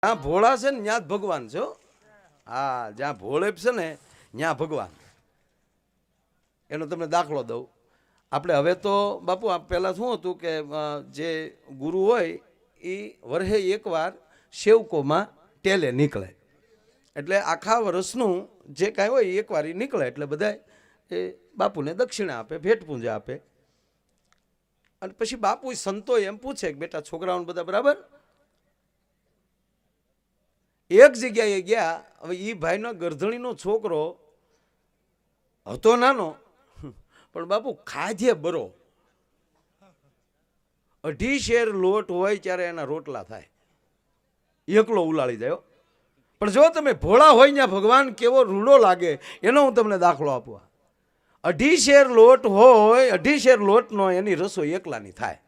જ્યાં ભોળા છે ને ત્યાં જ ભગવાન છે. હા, જ્યાં ભોળે છે ને ત્યાં ભગવાન. એનો તમને દાખલો દઉં. આપણે હવે તો બાપુ પહેલાં શું હતું કે જે ગુરુ હોય એ વર્ષે એકવાર સેવકોમાં ટેલે નીકળે, એટલે આખા વર્ષનું જે કાંઈ હોય એકવાર એ નીકળે, એટલે બધા એ બાપુને દક્ષિણા આપે, ભેટ પૂંજા આપે. અને પછી બાપુ સંતો એમ પૂછે કે બેટા છોકરાઓને બધા બરાબર? એક જગ્યાએ ગયા. હવે એ ભાઈનો ગરધણીનો છોકરો હતો નાનો, પણ બાપુ ખાધે બરો. 2.5 શેર લોટ હોય ત્યારે એના રોટલા થાય, એકલો ઉલાળી જાય. પણ જો તમે ભોળા હોય ત્યાં ભગવાન કેવો રૂડો લાગે એનો હું તમને દાખલો આપું. 2.5 શેર લોટ હોય, 2.5 શેર લોટનો એની રસોઈ એકલાની થાય.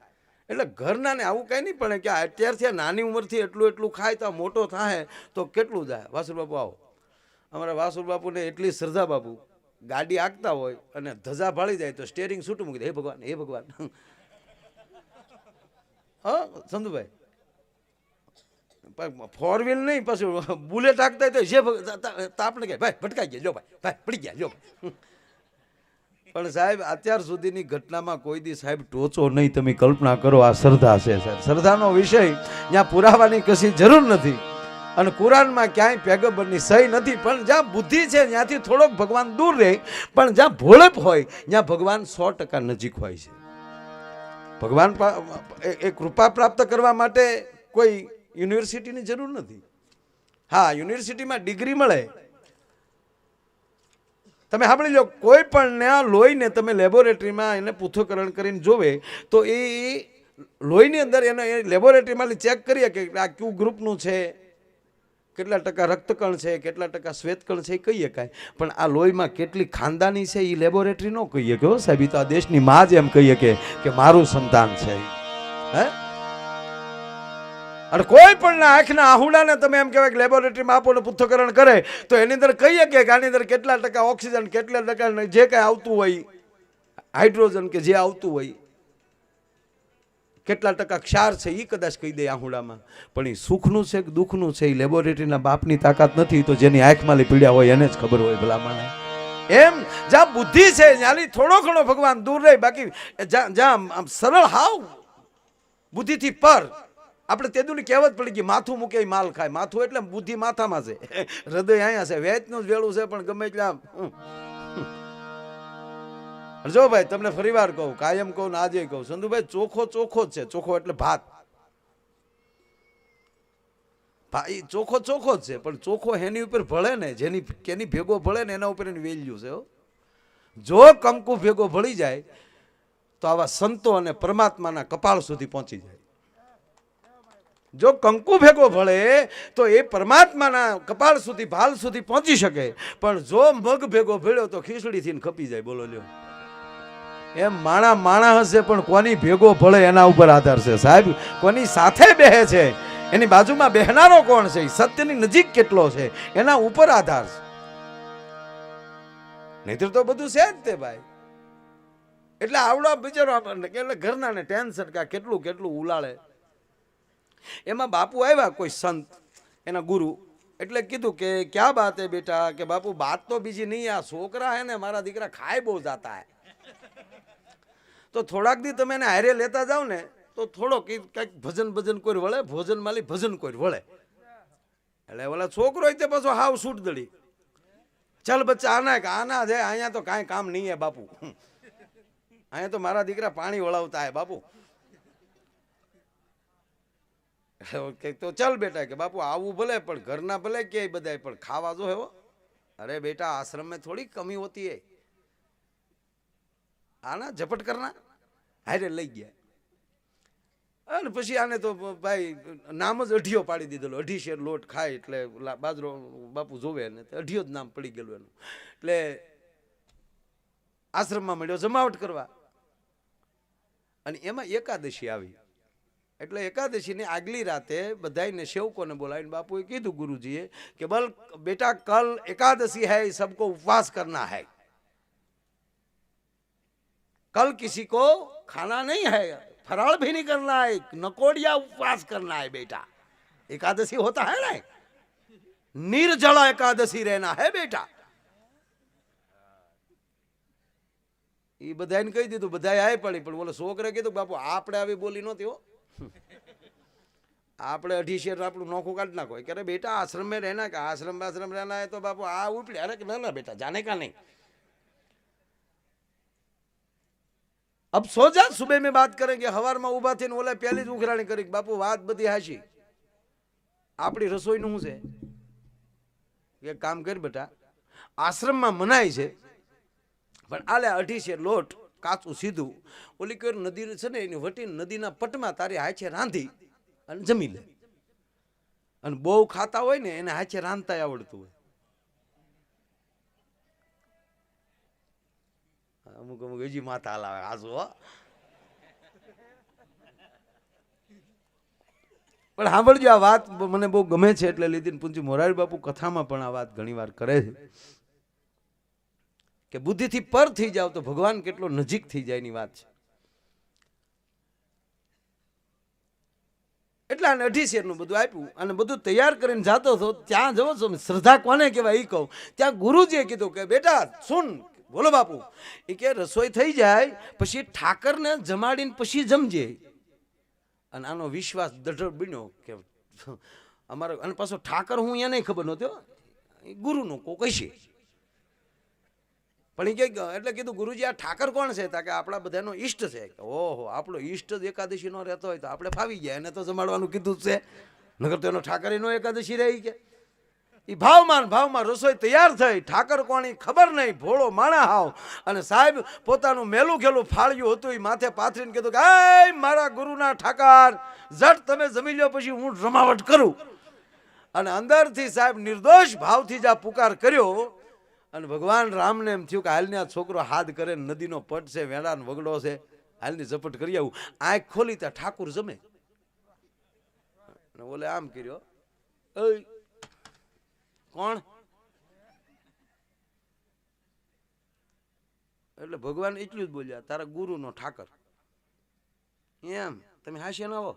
એટલે ઘરના ને આવું કઈ નહીં, પણ કે અત્યારથી નાની ઉંમરથી એટલું એટલું ખાય તો મોટો થાય તો કેટલું જાય. વાસુર બાપુ આવો. અમારા વાસુર બાપુને એટલી શ્રદ્ધા બાપુ, ગાડી આંકતા હોય અને ધજા ભાળી જાય તો સ્ટેરિંગ છૂટું મૂકી દે, હે ભગવાન હે ભગવાન. હા સંધુભાઈ, ફોર વ્હીલ નહીં, પાછું બુલેટ આંકતા હોય તો જે આપણે કહે ભાઈ ભટકાઈ ગયા, જો ભાઈ ભાઈ પડી ગયા, જો ભાઈ. પણ સાહેબ અત્યાર સુધીની ઘટનામાં કોઈ દી સાહેબ ટોચો નહીં. તમે કલ્પના કરો, આ શ્રદ્ધા છે સાહેબ. શ્રદ્ધાનો વિષય ત્યાં પુરાવાની કશી જરૂર નથી, અને કુરાનમાં ક્યાંય પેગમ્બરની સહી નથી. પણ જ્યાં બુદ્ધિ છે ત્યાંથી થોડોક ભગવાન દૂર રહે, પણ જ્યાં ભોળપ હોય ત્યાં ભગવાન 100% નજીક હોય છે. ભગવાન એ કૃપા પ્રાપ્ત કરવા માટે કોઈ યુનિવર્સિટીની જરૂર નથી. હા, યુનિવર્સિટીમાં ડિગ્રી મળે. તમે સાંભળી લો, કોઈ પણ લોહીને તમે લેબોરેટરીમાં એને પૃથ્થકરણ કરીને જોવે તો એ લોહીની અંદર એને લેબોરેટરીમાં ચેક કરીએ કે આ ક્યુ ગ્રુપનું છે, કેટલા ટકા રક્તકણ છે, કેટલા ટકા શ્વેતકણ છે, એ કહીએ કાંઈ. પણ આ લોહીમાં કેટલી ખાનદાની છે એ લેબોરેટરી ન કહીએ કે હો સાહેબ, એ તો આ દેશની માં જ એમ કહીએ કે મારું સંતાન છે. હે, અને કોઈ પણ આંખના આહુડાને તમે એમ કહેવાય કે લેબોરેટરીમાં આપો ને પૃથ્થકરણ કરે તો એની અંદર કહીએ કે આની અંદર કેટલા ટકા ઓક્સિજન, કેટલા ટકા જે કાંઈ આવતું હોય, હાઇડ્રોજન કે જે આવતું હોય, કેટલા ટકા ક્ષાર છે એ કદાચ કહી દે આહુડામાં. પણ એ સુખનું છે કે દુઃખનું છે એ લેબોરેટરીના બાપની તાકાત નથી. તો જેની આંખમાં પીડ્યા હોય એને જ ખબર હોય ભલામણ. એમ જ્યાં બુદ્ધિ છે ત્યાંથી થોડો ઘણો ભગવાન દૂર રહે. બાકી જ્યાં સરળ હાવ બુદ્ધિથી પર, આપણે તેદુની કહેવત પડી ગઈ, માથું મૂકે માલ ખાય. માથું એટલે બુદ્ધિ માથામાં છે, હૃદય અહીંયા છે. વેચનું જ વેળું છે, પણ ગમે એટલા. જો ભાઈ તમને ફરી વાર કહું, કાયમ કહું ને આજે કહું, સંધુભાઈ ચોખ્ખો ચોખ્ખો જ છે. ચોખ્ખો એટલે ભાત, ભાઈ ચોખ્ખો ચોખ્ખો જ છે. પણ ચોખ્ખો એની ઉપર ભળે ને, કેની ભેગો ભળે ને એના ઉપર એની વેલ્યુ છે. જો કંકુ ભેગો ભળી જાય તો આવા સંતો અને પરમાત્માના કપાળ સુધી પહોંચી જાય. જો કંકુ ભેગો ભળે તો એ પરમાત્માના કપાળ સુધી, ભાલ સુધી પહોંચી શકે. પણ જો મગ ભેગો ભળ્યો તો ખીચડીથી ખપી જાય. બોલો લ્યો. એમ માણા હશે, પણ કોની ભેગો ભળે એના ઉપર આધાર છે સાહેબ. કોની સાથે બેહે છે, એની બાજુમાં બેહનારો કોણ છે, સત્યની નજીક કેટલો છે, એના ઉપર આધાર છે. નહીતર તો બધું છે જ તે ભાઈ. એટલે આવડો બિચારો એટલે ઘરના ને ટેન્શન કે કેટલું કેટલું ઉલાળે. એમાં બાપુ આવ્યા, કોઈ સંત એના ગુરુ, એટલે કીધું કે ક્યાં બાત હે બેટા, કે બાપુ બાત તો બીજી નહીં, આ છોકરા હે ને મારા દીકરા ખાય બહુ જાતા હે, તો થોડાક દી તમે એને હારે લેતા જાઓ ને તો થોડો કંઈક ભજન કોઈ વળે, ભોજન માલી ભજન કોઈ વળે. એટલે ઓલા છોકરો તે પાછો હાવ છૂટ દડી, ચાલ બચ્ચા આના છે, અહીંયા તો કાંઈ કામ નહીં હે બાપુ, અહીંયા તો મારા દીકરા પાણી વળાવતા હે બાપુ. તો ચાલ બેટા કે બાપુ આવું ભલે, પણ ઘરના ભલે કે બધા, પણ ખાવા જો હેવો. અરે બેટા આશ્રમ में थोड़ी कमी होती है, આના ઝપટ કરના. હારે લઈ ગયા. અને પછી આને તો ભાઈ નામ જ અઢિયો પાડી દીધેલો. 2.5 શેર લોટ ખાય એટલે બાજરો બાપુ જોવે ને અઢિયો જ નામ પડી ગયેલું એનું. એટલે આશ્રમમાં મળ્યો જમાવટ કરવા, અને એમાં એકાદશી આવી. એટલે એકાદશીની આગલી રાતે બધાને સેવકોને બોલાવીને બાપુએ કીધું ગુરુજીએ કે બલ બેટા કલ એકાદશી है, सबको उपवास करना है, कल किसी को खाना नहीं है, फराळ भी नहीं करना है, नकोड़िया उपवास करना है बेटा. एकादशी होता है ना, निर्जला एकादशी रहना है बेटा। એ બધાને કહી દીધું, બધા આય પડી, પણ બોલો છોકરે કીધું બાપુ આપણે આવી બોલી નહોતી હો, આપણે 2.5 શેર આપણું નોખું કાઢ નાખો કે બેટા आश्रम में रहना, का आश्रम रहना है तो बापू आ उपड़े, अरे ना ना बेटा जाने का नहीं, अब सो जा, सुबह में बात करेंगे। हवार में उभा थी ओला पहली ज उघराणी કરી, બાપુ વાત બધી હાશી, આપણી રસોઈનું શું છે, એક કામ કર બેટા, આશ્રમમાં મનાય છે પણ આલે 2.5 શેર લોટ કાચું સીધું ઓલી કોઈ નદી છે ને એની વટી નદીના પટમાં તારી હાચે રાંધી અને જમી લે, અને બહુ ખાતા હોય ને એને હાચે રાંધતા આવડતું હોય, અમુક અમુક હજી માથા હલાવે હાજુ હો, પણ સાંભળજો આ વાત મને બહુ ગમે છે એટલે લીધી પૂંજી મોરારી બાપુ કથામાં પણ આ વાત ઘણી વાર કરે છે કે બુદ્ધિથી પર થઈ જાવ તો ભગવાન કેટલો નજીક થઈ જાય ની વાત છે। એટલે આને 2.5 શેરનું બધું આપ્યું અને બધું તૈયાર કરીને જાતો હતો, ત્યાં જવો છો શ્રદ્ધા કોને કહેવાય એ કહું, ત્યાં ગુરુજીએ કીધું કે બેટા સુન, બોલો બાપુ, એ કે રસોઈ થઈ જાય પછી ઠાકરને જમાડીને પછી જમજે, અને આનો વિશ્વાસ દઢ બન્યો કે અમારો, અને પાછો ઠાકર હું એને ખબર નહોતી, ગુરુનો કો કહીશે, પણ એ કે એટલે કીધું ગુરુજી આ ઠાકર કોણ છે, કે આપણા બધાનો ઈષ્ટ છે, ઓહો આપણો ઈષ્ટ જ એકાદશી નો રહેતો હોય તો આપણે ફાવી ગયા, એને તો જમાડવાનું કીધું છે, નકર તો એનો ઠાકરી નો એકાદશી રહી કે, એ ભાવમાં રસોઈ તૈયાર થઈ, ઠાકર કોણી ખબર નહીં, ભોળો માણા હાવ, અને સાહેબ પોતાનું મેલું ખેલું ફાળ્યું હતું એ માથે પાથરીને કીધું કે એ મારા ગુરુના ઠાકર જટ તમે જમી લ્યો પછી હું રમાવટ કરું, અને અંદરથી સાહેબ નિર્દોષ ભાવથી જ આ પુકાર કર્યો, અને ભગવાન રામને એમ થયું કે હાલને આ છોકરો હાથ કરે, નદીનો પટ છે, વેડા વગડો છે, હાલની ઝપટ કરી આવું, આંખ ખોલી ત્યાં ઠાકુર જમે, બોલે આમ કર્યો, કોણ, એટલે ભગવાન એટલું જ બોલ્યા તારા ગુરુનો ઠાકર, એમ તમે હાસ્ય ના હો,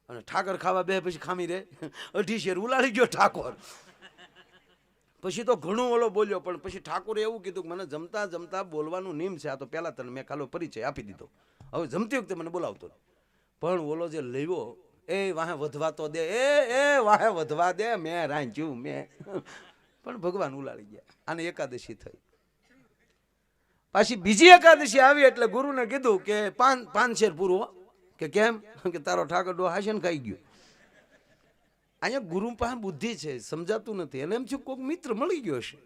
અને ઠાકર ખાવા બે પછી ખામી રે, 2.5 શેર ઉલાડી ગયો ઠાકોર, પછી તો ઘણું ઓલો બોલ્યો, પણ પછી ઠાકોરે એવું કીધું કે મને જમતા જમતા બોલવાનું નિયમ છે, આ તો પહેલા તને મેં ખાલો પરિચય આપી દીધો, હવે જમતી વખતે મને બોલાવતો, પણ ઓલો જે લેવો એ વાહે વધવા તો દે, એ વાહે વધવા દે, મેં રાંચ્યું મેં, પણ ભગવાન ઉલાડી ગયા, આને એકાદશી થઈ, પાછી બીજી એકાદશી આવી એટલે ગુરુને કીધું કે 5 શેર પૂરું, કે કેમ, કે તારો ઠાકર ડો હાશન ખાઈ ગયો, અહીંયા ગુરુ પાસે બુદ્ધિ છે, સમજાતું નથી, એને એમ થયું કોઈક મિત્ર મળી ગયો છે,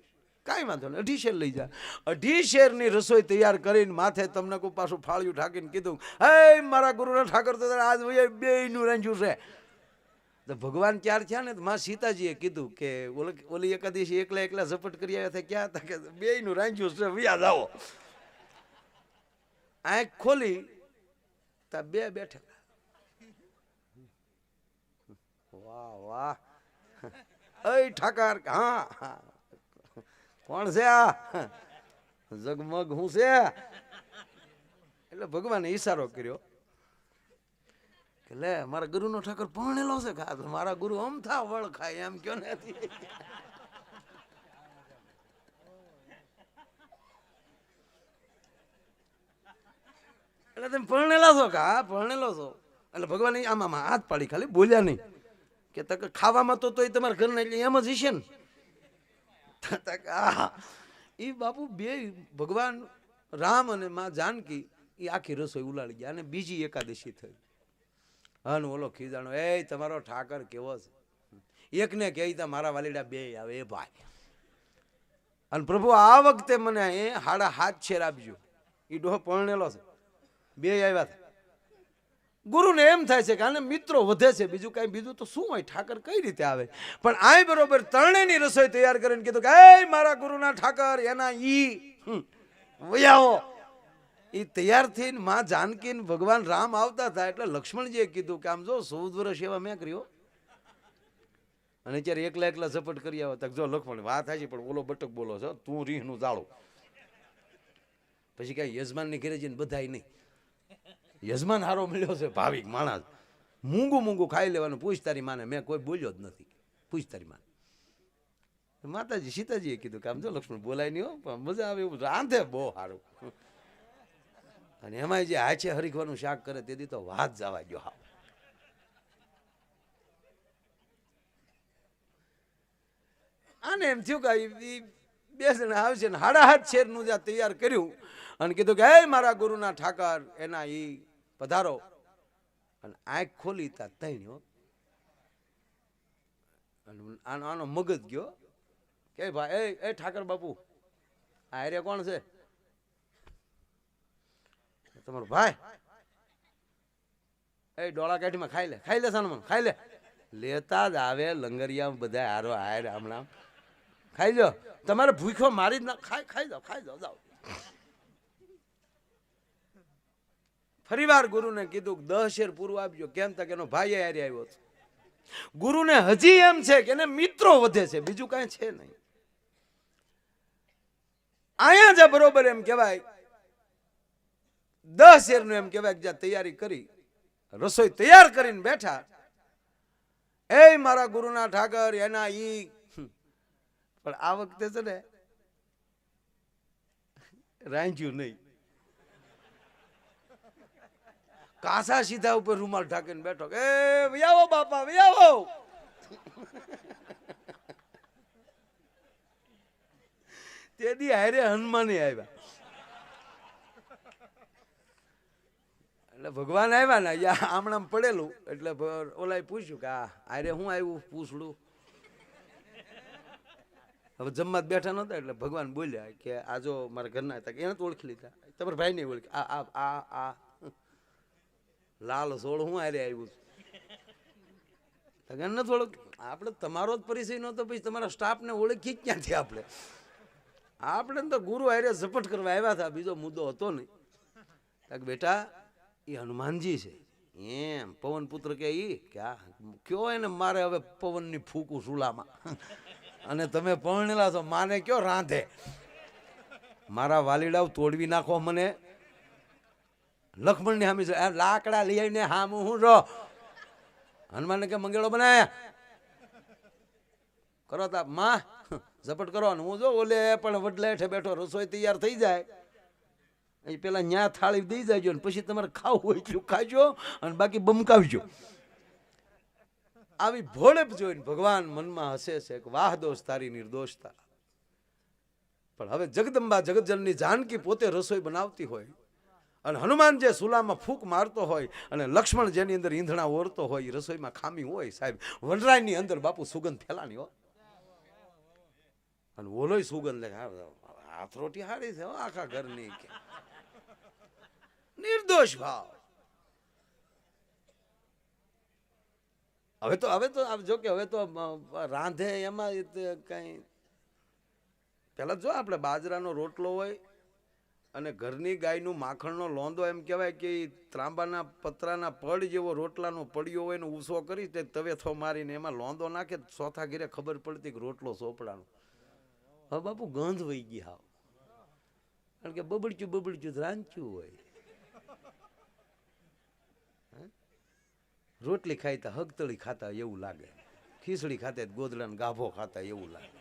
કાંઈ વાંધો નહીં 2.5 શેર લઈ જા, 2.5 શેરની રસોઈ તૈયાર કરીને માથે તમને કોઈ પાછું ફાળ્યું ઠાકીને કીધું હે મારા ગુરુના ઠાકર તો આજ બેયનું રાંધ્યું છે, તો ભગવાન ક્યારે થયા ને માં સીતાજીએ કીધું કે ઓલી એકાદશી એકલા ઝપટ કરી આવ્યા હતા, ક્યાં હતા કે બેયનું રાંધ્યું છે, વ્યા જાઓ, આંખ ખોલી તા બે બેઠા, વાહ વાહ, એ ઠાકર હા કોણ છે આ જગમગ હું છે, એટલે ભગવાને ઈશારો કર્યો કે લે મારા ગુરુનો ઠાકર પરણેલો છે, ખા મારા ગુરુ અમથા વળ ખાય એમ કયો નથી, એટલે તમે પરણેલા છો, કા પરણેલો છો, એટલે ભગવાન આમાં હાથ પાડી, ખાલી બોલ્યા નહીં કે તક ખાવામાં તો એ તમારા ઘરના એટલે એમ જ હશે ને, એ બાપુ બે ભગવાન રામ અને માં જાનકી એ આખી રસોઈ ઉલાડી ગયા, અને બીજી એકાદશી થઈ, અને ઓલો ખીજાણો એ તમારો ઠાકર કેવો છે, એકને કહે મારા વાલીડા બે આવે એ ભાઈ, અને પ્રભુ આ વખતે મને એ 7.5 શેર આપજો, એ ડોહો પરણેલો છે, બે આવ્યા હતા, ગુરુને એમ થાય છે કે આને મિત્રો વધે છે, બીજું કઈ બીજું તો શું હોય, ઠાકર કઈ રીતે આવે, પણ આ બરોબર ત્રણેયની રસોઈ તૈયાર કરીને કીધું કે એ મારા ગુરુના ઠાકર એના ઈ વયાવો, એ તૈયાર થઈને માં જાનકી ભગવાન રામ આવતા હતા, એટલે લક્ષ્મણજીએ કીધું કે આમ જો 14 વર્ષ એવા મેં કર્યો, અને અત્યારે એકલા ઝપટ કરી આવ્યો, તક જો લક્ષ્મણ વાત થાય છે પણ ઓલો બટક બોલો છો, તું રીહનું જાળું, પછી કઈ યજમાનની ઘરે જઈને બધાય નહીં, યજમાન હારો મળ્યો છે ભાવિક માણસ, મૂંગું મૂંગું ખાઈ લેવાનું. પૂછ તારી માને. મેં કોઈ બોલ્યો જ નથી. પૂછ તારી માને. માતાજી સીતાજીએ કીધું કે આમ જો લક્ષ્મણ બોલાય નહીં હો, પણ મજા આવે એવું રાંધે બહુ સારું. અને એમાં જે હાચે હરીખવાનું શાક કરે તેથી તો વાત જવા ગયો. હા, આને એમ થયું કે બે જણા આવશે ને 7.5 શેરનું જ્યાં તૈયાર કર્યું અને કીધું કે હે મારા ગુરુના ઠાકર એના ઈ પધારો. અને આંખ ખોલી તા તૈણ હો. આનો મગજ ગયો કે ભાઈ એ ઠાકર બાપુ આ રે કોણ છે? તમારો ભાઈ. એ ડોળા કાઢીમાં ખાઈ લે સાનમન ખાઈ લે. લેતા જ આવે લંગરિયા બધા હારો હાર હમણાં ખાઈ લો. તમારે ભૂખ્યો મારી જ ના ખાઈ જાઓ જાઓ. ફરી વાર ગુરુને કીધું 10 શેર પૂરું આપજો. કેમ તક એનો ભાઈ હારે આવ્યો છે. ગુરુને હજી એમ છે કે એને મિત્રો વધે છે, બીજું કઈ છે નહીં. અહીંયા જ બરોબર એમ કહેવાય 10 શેરનું એમ કહેવાય જ્યાં તૈયારી કરી રસોઈ તૈયાર કરીને બેઠા. એ મારા ગુરુના ઠાકર એના ઈ પણ આ વખતે છે ને રાંધ્યું નહીં. કાસા સીધા ઉપર રૂમાલ ઢાંકીને બેઠો. એ વિયાવો બાપા વિયાવો. તે દી હારે હનુમાને આવ્યા. એટલે ભગવાન આવ્યા ને આમણામ પડેલું એટલે ઓલાએ પૂછ્યું કે આ હારે હું આવ્યું પૂછડું. હવે જમવા બેઠા નહોતા એટલે ભગવાન બોલ્યા કે આ જો મારા ઘરના હતા એને તો ઓળખી લીધા. તમારા ભાઈ ને ઓળખી. આ લાલ સોળ હું હારે આવ્યું છું. નથી ઓળખ. આપણે તમારો જ પરિચય નહોતો પછી તમારા સ્ટાફને ઓળખી ક્યાંથી આપણે તો ગુરુ હારે ઝપટ કરવા આવ્યા હતા, બીજો મુદ્દો હતો નહીં. બેટા એ હનુમાનજી છે એમ. પવન પુત્ર કે ઈ કયો એને મારે હવે પવનની ફૂકું સુલામાં. અને તમે પરણેલા છો માને કયો રાંધે. મારા વાલીડાઓ તોડવી નાખો મને. લક્ષ્મણ ની હામી લાકડા લઈ આવીને હામું હું રહો. હનુમાન કે મંગેળો બનાયા કરો તા માં ઝપટ કરો. હું જો ઓલે પણ વડલે હેઠે બેઠો રસોઈ તૈયાર થઈ જાય એ પેલા ન્યા થાળી દઈ જાયજો ને પછી તમારે ખાવું હોય એટલું ખાજો અને બાકી બમકાવજો. આવી ભોળેપ જોઈને ભગવાન મનમાં હસે છે કે વાહ દોષ તારી નિર્દોષતા. પણ હવે જગદંબા જગતજનની જાનકી પોતે રસોઈ બનાવતી હોય અને હનુમાન જે સુલામાં ફૂંક મારતો હોય અને લક્ષ્મણ જેની અંદર ઈંધણા ઓરતો હોય એ રસોઈમાં ખામી હોય સાહેબ. વનરાયની અંદર બાપુ સુગંધ ફેલાની હો. અને ઓલોય સુગંધ લે હાથ રોટી હારી છે આખા ઘરની. નિર્દોષ ભાવ. હવે તો જો કે હવે તો રાંધે એમાં કઈ પેલા જો આપણે બાજરાનો રોટલો હોય અને ઘરની ગાયનું માખણનો લોંદો એમ કહેવાય કે ત્રાંબાના પતરાના પડ જેવો રોટલાનો પડ્યો હોય ને ઊંસો કરી તે તવેથો મારીને એમાં લોંદો નાખે ચોથા ઘરે ખબર પડતી કે રોટલો સોપડાનો. હવે બાપુ ગંધ વહી ગઈ હાવ. કારણ કે બબડચ્યું રાંધ્યું હોય. રોટલી ખાઈતા હગતળી ખાતા એવું લાગે. ખીચડી ખાતે ગોદડાનો ગાભો ખાતા એવું લાગે.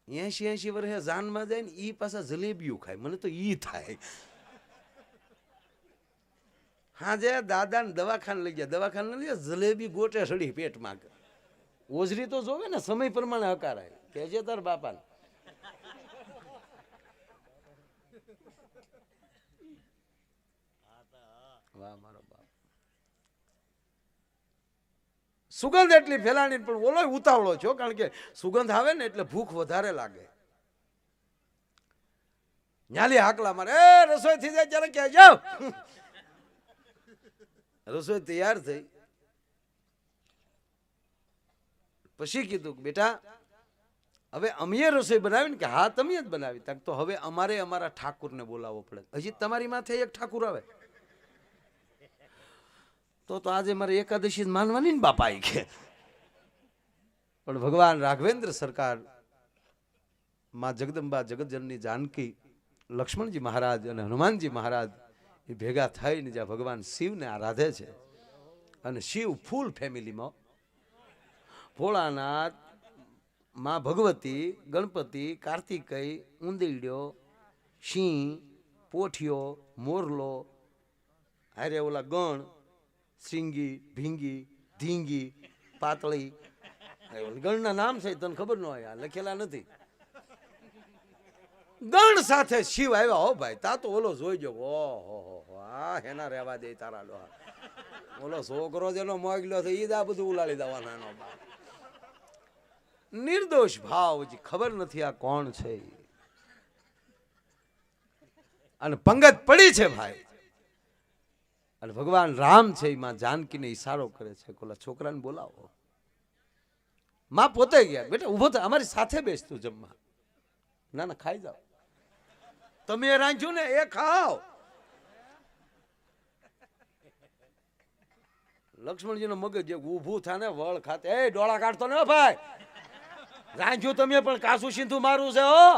એસી વર્ષે જાનમાં જાય ને ઈ પાછા જલેબીઓ ખાય. મને તો ઈ થાય. હાજે દાદા ને દવાખાને લઈ ગયા. દવાખાને લઈ ગયા જલેબી ગોટે સડી પેટમાં. ઓજરી તો જોવે ને સમય પ્રમાણે હકારાય. કેજે તાર બાપાને સુગંધ એટલી ફેલાણી પણ ઓલો ઉતાવળો છો. કારણ કે સુગંધ આવે ને એટલે ભૂખ વધારે લાગે. ન્યાલી હાકલા મારે એ રસોઈ થઈ જાય ત્યારે ક્યાં જાવ. રસોઈ તૈયાર થઈ પછી કીધું બેટા હવે અમે રસોઈ બનાવી ને કે હા તમે જ બનાવી. તો હવે અમારે અમારા ઠાકુરને બોલાવવો પડે. હજી તમારી માથે એક ઠાકુર આવે તો આજે મારે એકાદશી માનવાની ને બાપા કે. પણ ભગવાન રાઘવેન્દ્ર સરકાર માં જગદંબા જગતજનની જાનકી લક્ષ્મણજી મહારાજ અને હનુમાનજી મહારાજ એ ભેગા થઈને જ્યાં ભગવાન શિવને આરાધે છે, અને શિવ ફૂલ ફેમિલીમાં, ભોળાનાથ, માં ભગવતી, ગણપતિ, કાર્તિકેય, ઉંદરડ્યો, સિંહ, પોઠિયો, મોરલો, હારે ઓલા ગણ, સિંગી, ભીંગી, ધીંગી, પાતળી, ગણના નામ છે તને ખબર ન હોય, લખેલા નથી. ગણ સાથે શિવ આવ્યા હો ભાઈ. તા તો ઓલો જોઈ ગયો, ઓહો આ હેના રહેવા દે તારા લોહા, ઓલો છોકરો જેનો મોગલ્યો છે ઈ જ આ બધું ઉલાડી દેવાના એનો બાપ. નિર્દોષ ભાવ, ખબર નથી આ કોણ છે, અને પંગત પડી છે ભાઈ. અને ભગવાન રામ છે માં જાનકીને ઈશારો કરે છે, ઓલા છોકરાને બોલાવો. માં પોતે ગયા, બેટા ઉભો થાય, અમારી સાથે બેસતું જમવા. ના ના ખાઈ જાઓ, તમે રાંધ્યું ને એ ખાઓ. લક્ષ્મણજી નો મગજ ઊભું થાય ને વળ ખાતે, એ ડોળા કાઢતો ને ભાઈ, રાંધ્યું તમે પણ કાસુ સિંધુ મારું છે હો.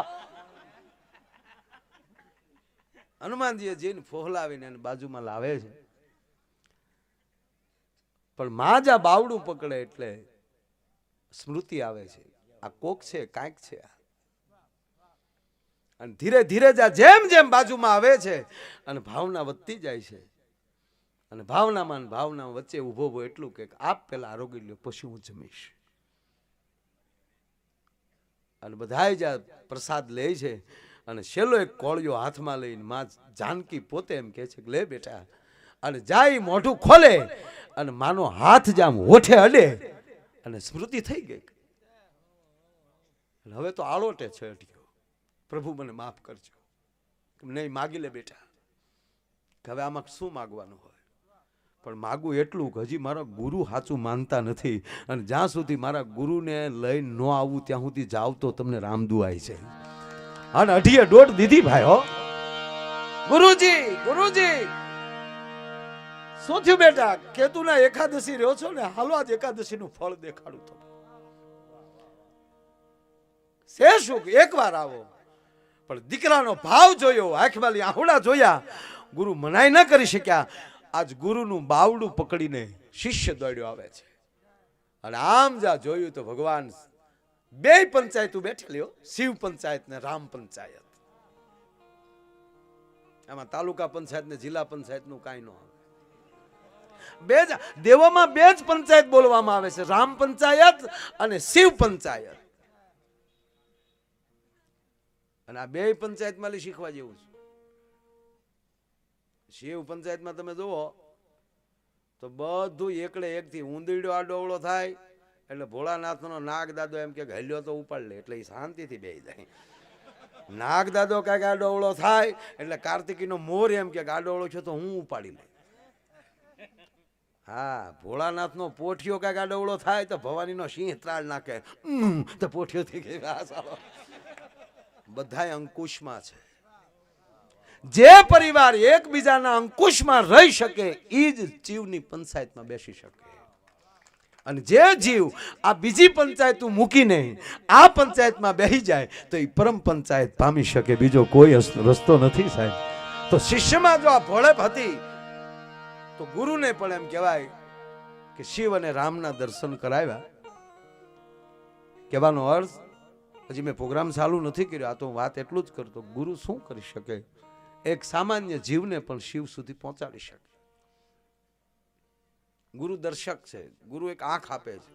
હનુમાનજીએ જઈને ફોહલાવીને એને બાજુમાં લાવે છે, પણ માં જા બાવડું પકડે એટલે સ્મૃતિ આવે છે, આ કોક છે, કાંઈક છે. અને ધીરે ધીરે જેમ જેમ બાજુમાં આવે છે અને ભાવના વધતી જાય છે, અને ભાવનામાં ભાવના વચ્ચે ઉભો ઉભો એટલું કે આપ પેલા આરોગી લ્યો પછી હું જમીશ. અને બધાય જ્યાં પ્રસાદ લે છે, અને છેલ્લો એક કોળિયો હાથમાં લઈને માં જાનકી પોતે એમ કહે છે કે લે બેટા, અને જાય મોઢું ખોલે અને માનો હાથ જામ હોઠે અડે અને સ્મૃતિ થઈ ગઈ. હવે તો આળોટે છે અટક્યો, પ્રભુ મને માફ કરજો. નહીં માગી લે બેટા, હવે આમાં શું માગવાનું હોય, પણ માગું એટલું કે હજી મારા ગુરુ સાચું માનતા નથી, અને જ્યાં સુધી મારા ગુરુને લઈને ન આવું ત્યાં સુધી જાવ તો તમને રામ દુઆય છે. અને અઢીએ દોઢ દીધી ભાઈ હો. ગુરુજી ગુરુજી શું થયું બેટા? કેતુના એકાદશી રહ્યો છો ને, હાલો આજ એકાદશી નું ફળ દેખાડું તો છે શું, એકવાર આવો. પણ દીકરાનો ભાવ જોયો, આંખમાં આહુડા જોયા, ગુરુ મનાઈ ન કરી શક્યા. આજ ગુરુનું બાવડું પકડીને શિષ્ય દોડ્યો આવે છે, અને આમ જા જોયું તો ભગવાન બે પંચાયતો બેઠેલી, શિવ પંચાયત ને રામ પંચાયત. એમાં તાલુકા પંચાયત ને જિલ્લા પંચાયત નું કાંઈ ન આવે. બે જ દેવોમાં બે જ પંચાયત બોલવામાં આવે છે, રામ પંચાયત અને શિવ પંચાયત. અને આ બે પંચાયતમાં શીખવા જેવું છે. શિવ પંચાયતમાં તમે જુઓ તો બધું એકડે એકથી ઉંદરડ્યો આડોવળો થાય એટલે ભોળાનાથનો નાગ દાદો એમ કે હલ્યો તો ઉપાડ લે, એટલે એ શાંતિથી બેસી જાય. નાગ દાદો કાંઈક આડોવળો થાય એટલે કાર્તિકીનો મોર એમ કે આડોવળો છે તો હું ઉપાડી લે. હા, ભોળાનાથનો પોઠિયો કાંઈક આડોવળો થાય તો ભવાનીનો સિંહ ત્રાળ નાખે તો પોઠિયો થઈ ગઈ. બધાય અંકુશમાં છે. જે પરિવાર એકબીજાના અંકુશમાં રહી શકે એ જ જીવની પંચાયતમાં બેસી શકે. અને જે જીવ આ બીજી પંચાયત મૂકીને આ પંચાયતમાં બેસી જાય તો એ પરમ પંચાયત પામી શકે, બીજો કોઈ રસ્તો નથી સાહેબ. તો શિષ્યમાં જો આ ભોળેપ હતી તો ગુરુને પણ એમ કહેવાય કે શિવ અને રામના દર્શન કરાવ્યા. કહેવાનો અર્થ, હજી મેં પ્રોગ્રામ ચાલુ નથી કર્યો, આ તો વાત એટલું જ કરતો, ગુરુ શું કરી શકે, એક સામાન્ય જીવને પણ શિવ સુધી પહોંચાડી શકે. ગુરુ દર્શક છે, ગુરુ એક આંખ આપે છે.